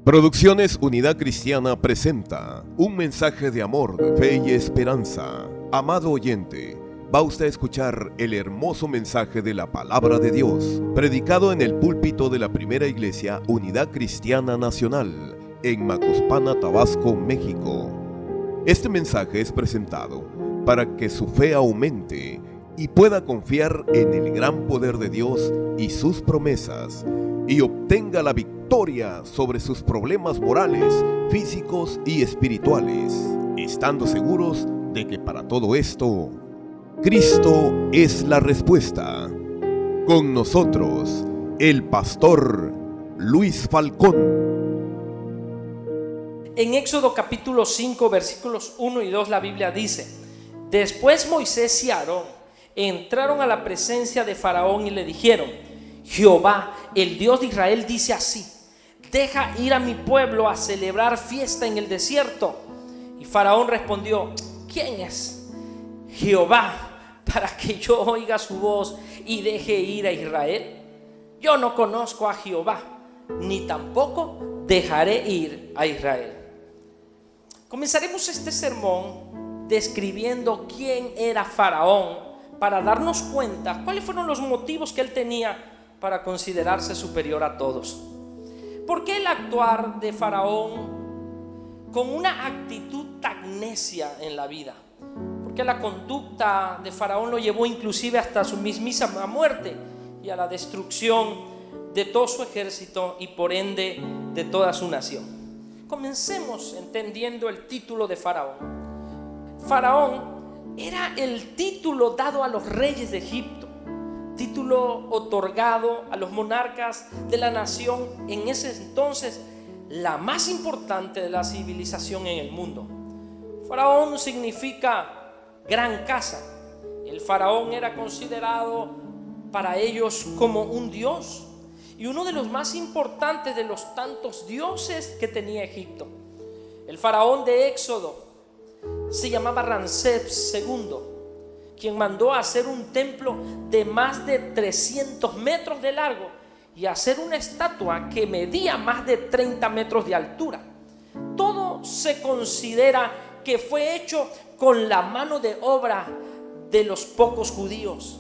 Producciones Unidad Cristiana presenta un mensaje de amor, fe y esperanza. Amado oyente, va usted a escuchar el hermoso mensaje de la Palabra de Dios, predicado en el púlpito de la Primera Iglesia Unidad Cristiana Nacional, en Macuspana, Tabasco, México. Este mensaje es presentado para que su fe aumente y pueda confiar en el gran poder de Dios y sus promesas, y obtenga la victoria sobre sus problemas morales, físicos y espirituales, estando seguros de que para todo esto, Cristo es la respuesta. Con nosotros, el pastor Luis Falcón. En Éxodo capítulo 5, versículos 1 y 2, la Biblia dice: Después Moisés y Aarón entraron a la presencia de Faraón y le dijeron: Jehová, el Dios de Israel, dice así: deja ir a mi pueblo a celebrar fiesta en el desierto. Y Faraón respondió: ¿quién es Jehová para que yo oiga su voz y deje ir a Israel? Yo no conozco a Jehová, ni tampoco dejaré ir a Israel. Comenzaremos este sermón describiendo quién era Faraón, para darnos cuenta cuáles fueron los motivos que él tenía para considerarse superior a todos. ¿Por qué el actuar de Faraón con una actitud tan necia en la vida? Porque la conducta de Faraón lo llevó inclusive hasta su mismísima muerte y a la destrucción de todo su ejército y por ende de toda su nación. Comencemos entendiendo el título de Faraón. Faraón era el título dado a los reyes de Egipto, título otorgado a los monarcas de la nación en ese entonces la más importante de la civilización en el mundo. Faraón significa gran casa. El faraón era considerado para ellos como un dios y uno de los más importantes de los tantos dioses que tenía Egipto. El faraón de Éxodo se llamaba Ramsés II, quien mandó a hacer un templo de más de 300 metros de largo y hacer una estatua que medía más de 30 metros de altura. Todo se considera que fue hecho con la mano de obra de los pocos judíos,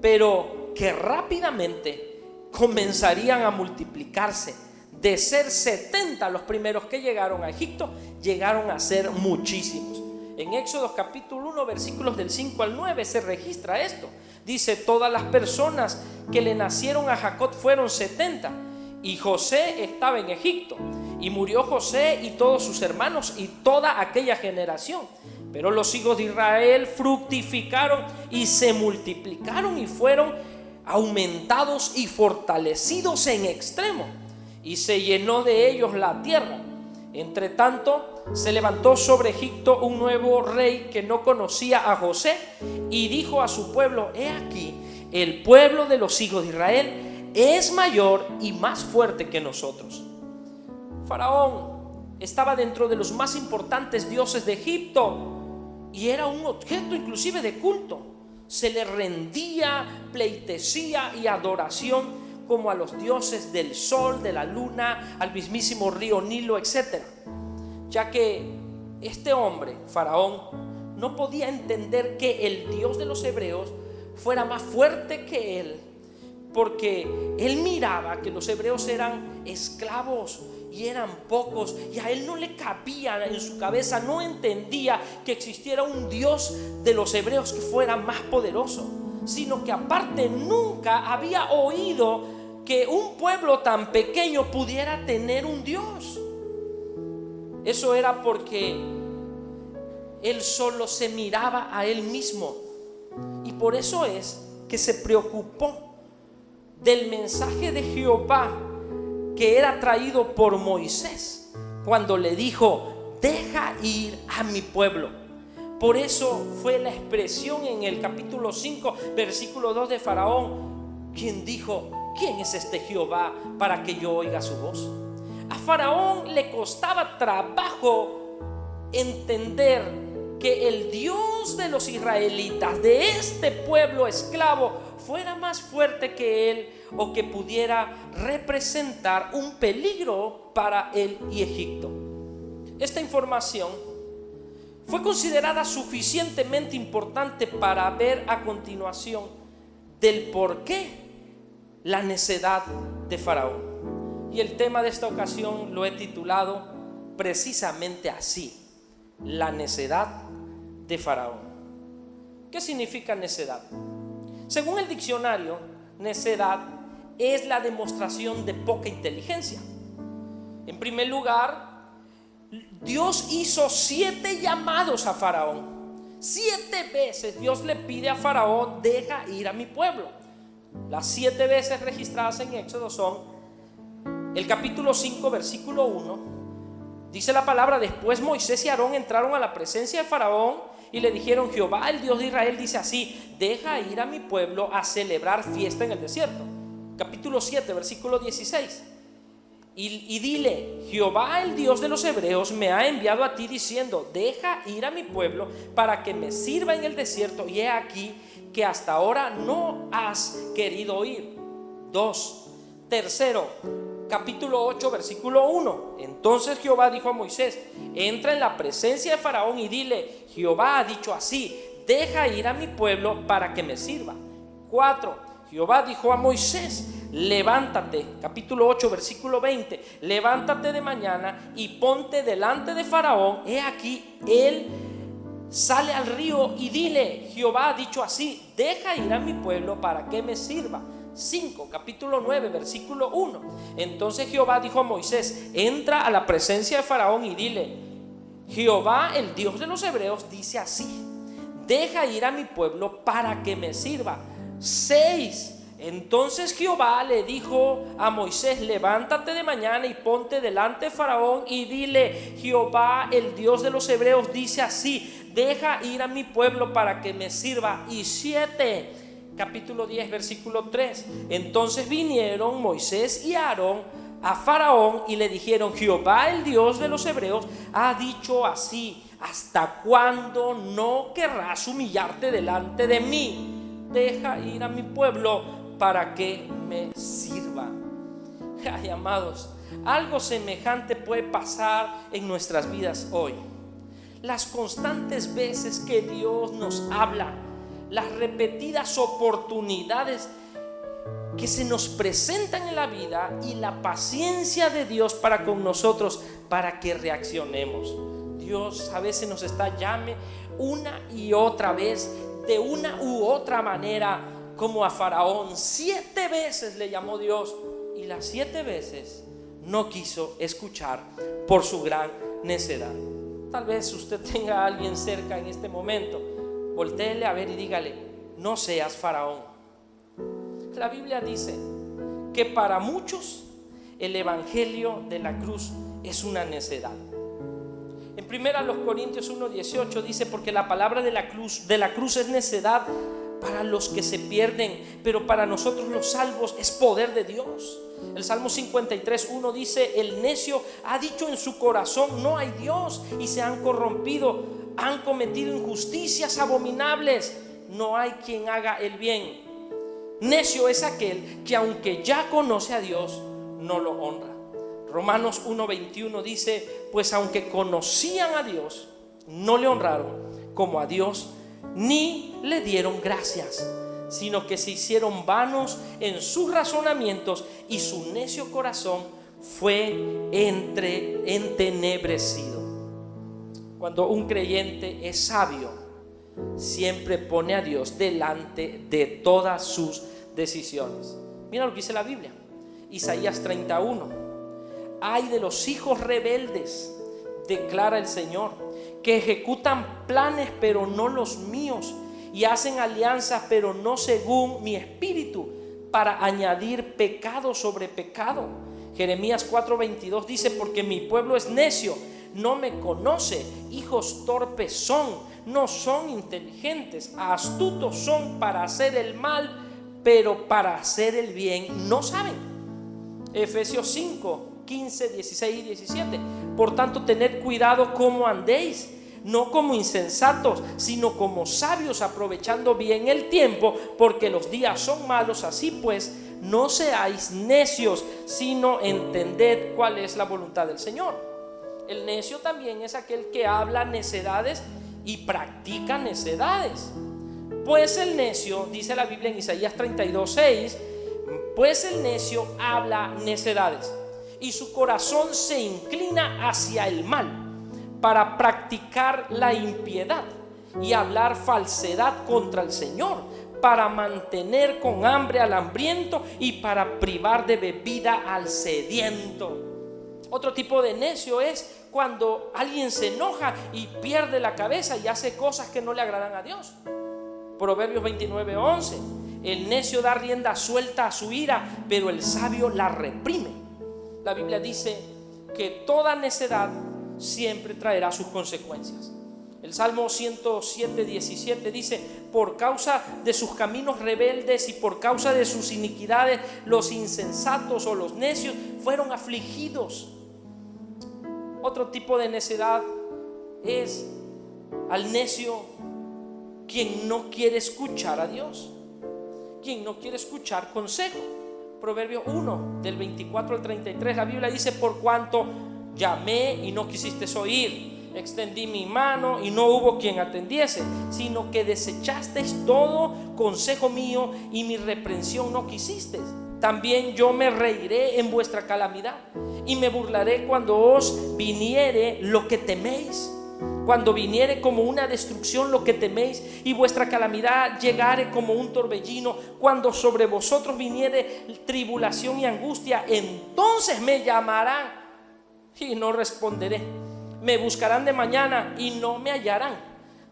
pero que rápidamente comenzarían a multiplicarse. De ser 70 los primeros que llegaron a Egipto, llegaron a ser muchísimos. En Éxodo capítulo 1, versículos del 5 al 9 se registra esto. Dice: todas las personas que le nacieron a Jacob fueron 70, y José estaba en Egipto. Y murió José y todos sus hermanos y toda aquella generación. Pero los hijos de Israel fructificaron y se multiplicaron y fueron aumentados y fortalecidos en extremo. Y se llenó de ellos la tierra. Entre tanto, se levantó sobre Egipto un nuevo rey que no conocía a José y dijo a su pueblo: he aquí, el pueblo de los hijos de Israel es mayor y más fuerte que nosotros. Faraón estaba dentro de los más importantes dioses de Egipto y era un objeto inclusive de culto. Se le rendía pleitesía y adoración como a los dioses del sol, de la luna, al mismísimo río Nilo, etc. Ya que este hombre, Faraón, no podía entender que el Dios de los hebreos fuera más fuerte que él, porque él miraba que los hebreos eran esclavos y eran pocos, y a él no le cabía en su cabeza, no entendía que existiera un Dios de los hebreos que fuera más poderoso, sino que aparte nunca había oído que un pueblo tan pequeño pudiera tener un Dios. Eso era porque él solo se miraba a él mismo, y por eso es que se preocupó del mensaje de Jehová que era traído por Moisés cuando le dijo: deja ir a mi pueblo. Por eso fue la expresión en el capítulo 5, versículo 2 de Faraón, quien dijo: ¿quién es este Jehová para que yo oiga su voz? A Faraón le costaba trabajo entender que el Dios de los israelitas, de este pueblo esclavo, fuera más fuerte que él o que pudiera representar un peligro para él y Egipto. Esta información fue considerada suficientemente importante para ver a continuación del por qué la necedad de Faraón. Y el tema de esta ocasión lo he titulado precisamente así: la necedad de Faraón. ¿Qué significa necedad? Según el diccionario, necedad es la demostración de poca inteligencia. En primer lugar, Dios hizo 7 llamados a Faraón. 7 veces Dios le pide a Faraón: deja ir a mi pueblo. Las 7 veces registradas en Éxodo son el capítulo 5, versículo 1. Dice la palabra: después Moisés y Aarón entraron a la presencia de Faraón y le dijeron: Jehová, el Dios de Israel, dice así: deja ir a mi pueblo a celebrar fiesta en el desierto. Capítulo 7, versículo 16. Y dile: Jehová, el Dios de los hebreos, me ha enviado a ti diciendo: deja ir a mi pueblo para que me sirva en el desierto, y he aquí que hasta ahora no has querido ir. 2. Tercero, capítulo 8, versículo 1. Entonces Jehová dijo a Moisés: entra en la presencia de Faraón y dile: Jehová ha dicho así: deja ir a mi pueblo para que me sirva. 4. Jehová dijo a Moisés: levántate, capítulo 8, versículo 20, levántate de mañana y ponte delante de Faraón. He aquí, él sale al río, y dile: Jehová ha dicho así: deja ir a mi pueblo para que me sirva. 5, capítulo 9, versículo 1. Entonces Jehová dijo a Moisés: entra a la presencia de Faraón y dile: Jehová, el Dios de los hebreos, dice así: deja ir a mi pueblo para que me sirva. 6. Entonces Jehová le dijo a Moisés: levántate de mañana y ponte delante de Faraón y dile: Jehová, el Dios de los hebreos, dice así: deja ir a mi pueblo para que me sirva. Y 7, capítulo 10, versículo 3. Entonces vinieron Moisés y Aarón a Faraón y le dijeron: Jehová, el Dios de los hebreos, ha dicho así: ¿hasta cuándo no querrás humillarte delante de mí? Deja ir a mi pueblo para que me sirva. Ay, amados, algo semejante puede pasar en nuestras vidas hoy. Las constantes veces que Dios nos habla, las repetidas oportunidades que se nos presentan en la vida y la paciencia de Dios para con nosotros, para que reaccionemos. Dios a veces nos está llame una y otra vez, de una u otra manera, como a Faraón. 7 veces le llamó Dios, y las 7 veces no quiso escuchar por su gran necedad. Tal vez usted tenga a alguien cerca en este momento. Voltéele a ver y dígale: no seas Faraón. La Biblia dice que para muchos el evangelio de la cruz es una necedad. En 1 Corintios 1:18 dice: porque la palabra de la cruz es necedad para los que se pierden, pero para nosotros los salvos es poder de Dios. El Salmo 53:1 dice: el necio ha dicho en su corazón: no hay Dios, y se han corrompido, han cometido injusticias abominables, no hay quien haga el bien. Necio es aquel que, aunque ya conoce a Dios, no lo honra. Romanos 1:21 dice: pues aunque conocían a Dios, no le honraron como a Dios, ni le dieron gracias, sino que se hicieron vanos en sus razonamientos, y su necio corazón fue entenebrecido. Cuando un creyente es sabio, siempre pone a Dios delante de todas sus decisiones. Mira lo que dice la Biblia, Isaías 31. Ay de los hijos rebeldes, declara el Señor, que ejecutan planes pero no los míos, y hacen alianzas pero no según mi espíritu, para añadir pecado sobre pecado. Jeremías 4:22 dice: porque mi pueblo es necio, no me conoce, hijos torpes son, no son inteligentes, astutos son para hacer el mal, pero para hacer el bien no saben. Efesios 5:15, 16 y 17. Por tanto, tened cuidado cómo andéis, no como insensatos, sino como sabios, aprovechando bien el tiempo, porque los días son malos. Así pues, no seáis necios, sino entended cuál es la voluntad del Señor. El necio también es aquel que habla necedades y practica necedades. Pues el necio, dice la Biblia en Isaías 32:6, pues el necio habla necedades y su corazón se inclina hacia el mal para practicar la impiedad y hablar falsedad contra el Señor, para mantener con hambre al hambriento y para privar de bebida al sediento. Otro tipo de necio es cuando alguien se enoja y pierde la cabeza y hace cosas que no le agradan a Dios. Proverbios 29:11, el necio da rienda suelta a su ira, pero el sabio la reprime. La Biblia dice que toda necedad siempre traerá sus consecuencias. El Salmo 107:17 dice: por causa de sus caminos rebeldes y por causa de sus iniquidades, los insensatos o los necios fueron afligidos. Otro tipo de necedad es al necio quien no quiere escuchar a Dios, quien no quiere escuchar consejo. Proverbios 1, del 24 al 33, la Biblia dice: por cuanto llamé y no quisiste oír, extendí mi mano y no hubo quien atendiese, sino que desechasteis todo consejo mío y mi reprensión no quisisteis. También yo me reiré en vuestra calamidad y me burlaré cuando os viniere lo que teméis. Cuando viniere como una destrucción lo que teméis y vuestra calamidad llegare como un torbellino, cuando sobre vosotros viniere tribulación y angustia, entonces me llamarán y no responderé. Me buscarán de mañana y no me hallarán.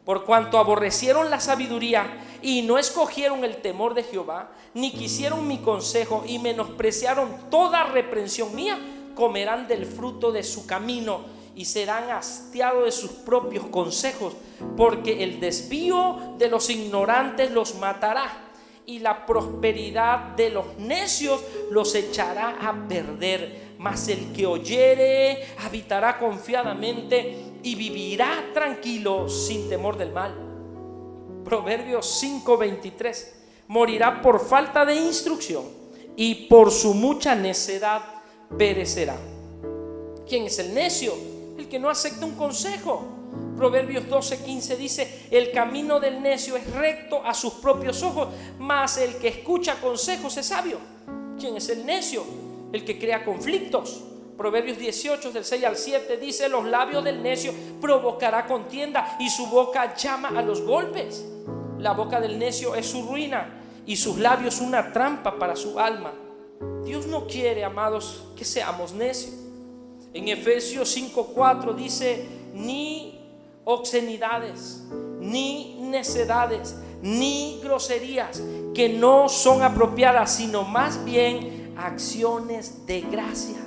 Por cuanto aborrecieron la sabiduría y no escogieron el temor de Jehová, ni quisieron mi consejo y menospreciaron toda reprensión mía, comerán del fruto de su camino y serán hastiados de sus propios consejos, porque el desvío de los ignorantes los matará y la prosperidad de los necios los echará a perder. Mas el que oyere habitará confiadamente y vivirá tranquilo sin temor del mal. Proverbios 5:23, morirá por falta de instrucción y por su mucha necedad perecerá. ¿Quién es el necio? El que no acepta un consejo. Proverbios 12:15 dice: el camino del necio es recto a sus propios ojos, mas el que escucha consejos es sabio. ¿Quién es el necio? El que crea conflictos. Proverbios 18 del 6 al 7 dice: los labios del necio provocará contienda y su boca llama a los golpes. La boca del necio es su ruina y sus labios una trampa para su alma. Dios no quiere, amados, que seamos necios. En Efesios 5:4 dice: ni obscenidades, ni necedades, ni groserías que no son apropiadas, sino más bien acciones de gracia.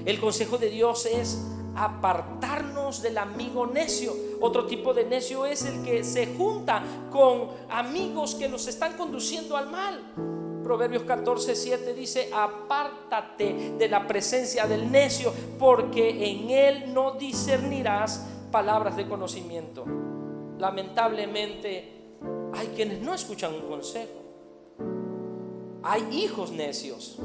El consejo de Dios es apartarnos del amigo necio. Otro tipo de necio es el que se junta con amigos que los están conduciendo al mal. Proverbios 14:7 dice: apártate de la presencia del necio, porque en él no discernirás palabras de conocimiento. Lamentablemente hay quienes no escuchan un consejo. Hay hijos necios.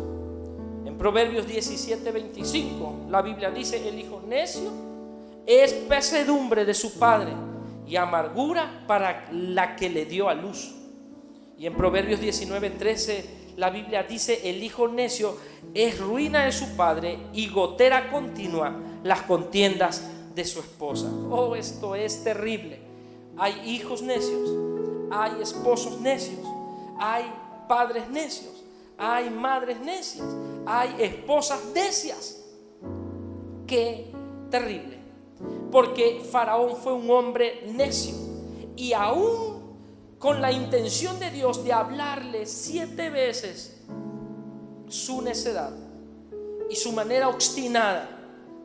En Proverbios 17:25 la Biblia dice: el hijo necio es pesadumbre de su padre y amargura para la que le dio a luz. Y en Proverbios 19:13 la Biblia dice: el hijo necio es ruina de su padre y gotera continua las contiendas de su esposa. Oh, esto es terrible. Hay hijos necios, hay esposos necios, hay padres necios, hay madres necias, hay esposas necias. Qué terrible, porque Faraón fue un hombre necio, y aún con la intención de Dios de hablarle 7 veces, su necedad y su manera obstinada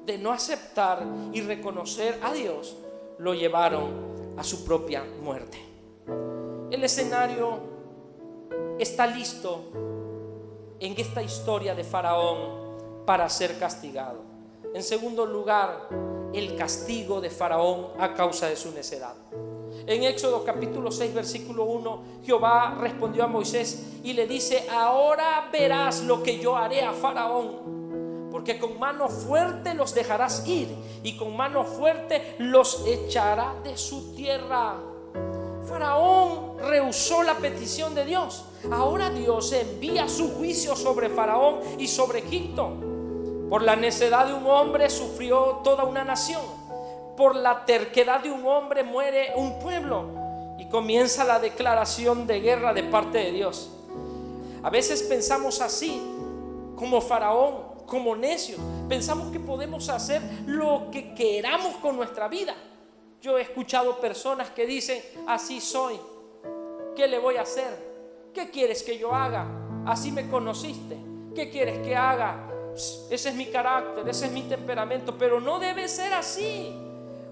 de no aceptar y reconocer a Dios lo llevaron a su propia muerte. El escenario está listo en esta historia de Faraón para ser castigado. En segundo lugar, el castigo de Faraón a causa de su necedad. En Éxodo capítulo 6 versículo 1, Jehová respondió a Moisés y le dice: ahora verás lo que yo haré a Faraón, porque con mano fuerte los dejarás ir y con mano fuerte los echará de su tierra. Faraón rehusó la petición de Dios. Ahora Dios envía su juicio sobre Faraón y sobre Egipto. Por la necedad de un hombre sufrió toda una nación. Por la terquedad de un hombre muere un pueblo. Y comienza la declaración de guerra de parte de Dios. A veces pensamos así, como Faraón, como necios. Pensamos que podemos hacer lo que queramos con nuestra vida. Yo he escuchado personas que dicen: así soy, ¿qué le voy a hacer? ¿Qué quieres que yo haga? Así me conociste, ¿qué quieres que haga? Ese es mi carácter, ese es mi temperamento. Pero no debe ser así.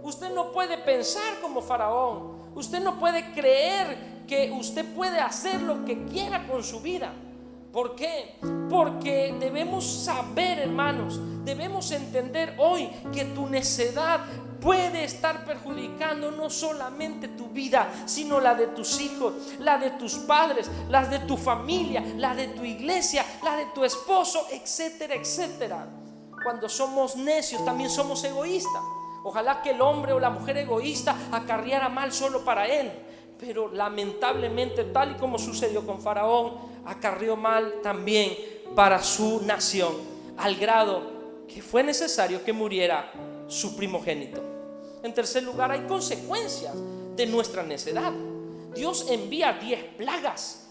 Usted no puede pensar como Faraón. Usted no puede creer que usted puede hacer lo que quiera con su vida. ¿Por qué? Porque debemos saber, hermanos, debemos entender hoy que tu necedad puede estar perjudicando no solamente tu vida, sino la de tus hijos, la de tus padres, la de tu familia, la de tu iglesia, la de tu esposo, etcétera, etcétera. Cuando somos necios también somos egoístas. Ojalá que el hombre o la mujer egoísta acarreara mal solo para él, pero lamentablemente, tal y como sucedió con Faraón, acarreó mal también para su nación, al grado que fue necesario que muriera su primogénito. En tercer lugar, hay consecuencias de nuestra necedad. Dios envía 10 plagas,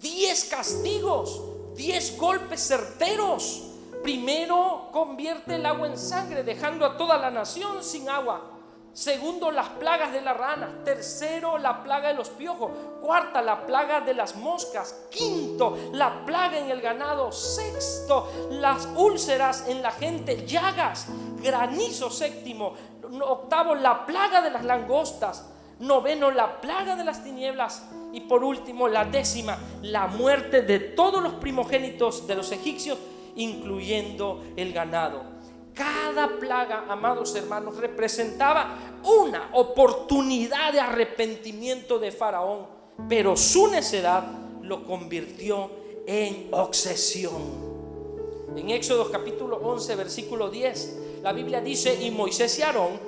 10 castigos, 10 golpes certeros. Primero, convierte el agua en sangre, dejando a toda la nación sin agua. Segundo, las plagas de la rana. Tercero, la plaga de los piojos. Cuarta, la plaga de las moscas. Quinto, la plaga en el ganado. Sexto, las úlceras en la gente, llagas, granizo. Séptimo. Octavo, la plaga de las langostas. Noveno, la plaga de las tinieblas. Y por último, la décima, la muerte de todos los primogénitos de los egipcios, incluyendo el ganado. Cada plaga, amados hermanos, representaba una oportunidad de arrepentimiento de Faraón, pero su necedad lo convirtió en obsesión. En Éxodo capítulo 11 versículo 10, la Biblia dice: y Moisés y Aarón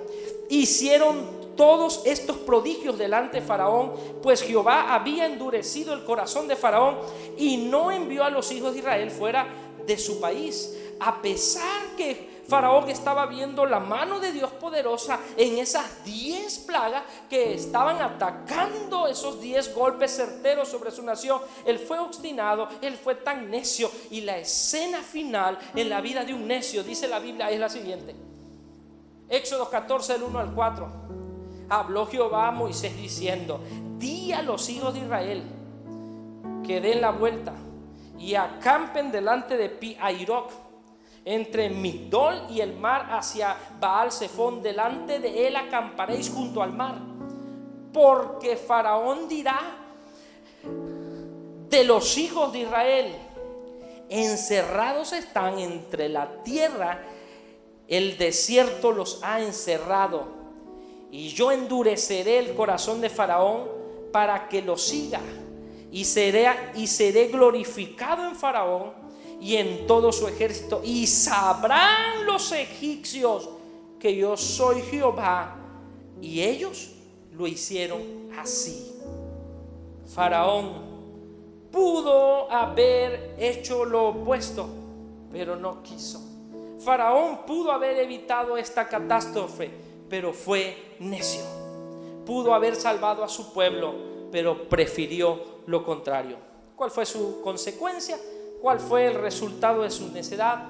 hicieron todos estos prodigios delante de Faraón, pues Jehová había endurecido el corazón de Faraón y no envió a los hijos de Israel fuera de su país, a pesar que Faraón estaba viendo la mano de Dios poderosa en esas 10 plagas que estaban atacando, esos 10 golpes certeros sobre su nación. Él fue obstinado, él fue tan necio, y la escena final en la vida de un necio, dice la Biblia, es la siguiente. Éxodo 14 del 1 al 4. Habló Jehová a Moisés diciendo: di a los hijos de Israel que den la vuelta y acampen delante de Pi-Hahirot, entre Migdol y el mar, hacia Baal-Zephón. Delante de él acamparéis junto al mar, porque Faraón dirá de los hijos de Israel: encerrados están entre la tierra, el desierto los ha encerrado, y yo endureceré el corazón de Faraón para que lo siga, y seré glorificado en Faraón y en todo su ejército, y sabrán los egipcios que yo soy Jehová. Y ellos lo hicieron así. Faraón pudo haber hecho lo opuesto, pero no quiso. Faraón pudo haber evitado esta catástrofe, pero fue necio. Pudo haber salvado a su pueblo, pero prefirió lo contrario. ¿Cuál fue su consecuencia? ¿Cuál fue el resultado de su necedad?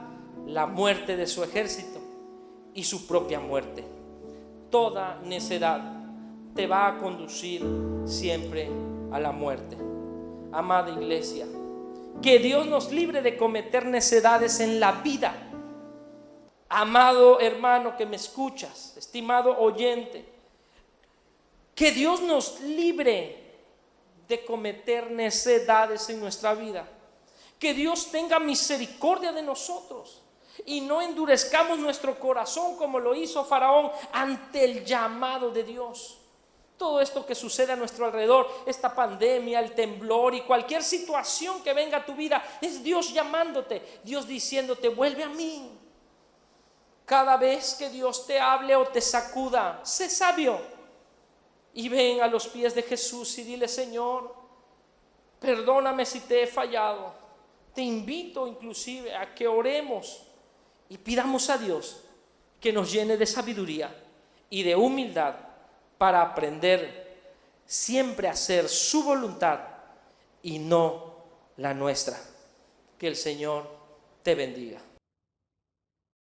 La muerte de su ejército y su propia muerte. Toda necedad te va a conducir siempre a la muerte. Amada iglesia, que Dios nos libre de cometer necedades en la vida. Amado hermano que me escuchas, estimado oyente, que Dios nos libre de cometer necedades en nuestra vida. Que Dios tenga misericordia de nosotros y no endurezcamos nuestro corazón como lo hizo Faraón ante el llamado de Dios. Todo esto que sucede a nuestro alrededor, esta pandemia, el temblor y cualquier situación que venga a tu vida, es Dios llamándote, Dios diciéndote, vuelve a mí. Cada vez que Dios te hable o te sacuda, sé sabio y ven a los pies de Jesús y dile: Señor, perdóname si te he fallado. Te invito inclusive a que oremos y pidamos a Dios que nos llene de sabiduría y de humildad para aprender siempre a hacer su voluntad y no la nuestra. Que el Señor te bendiga.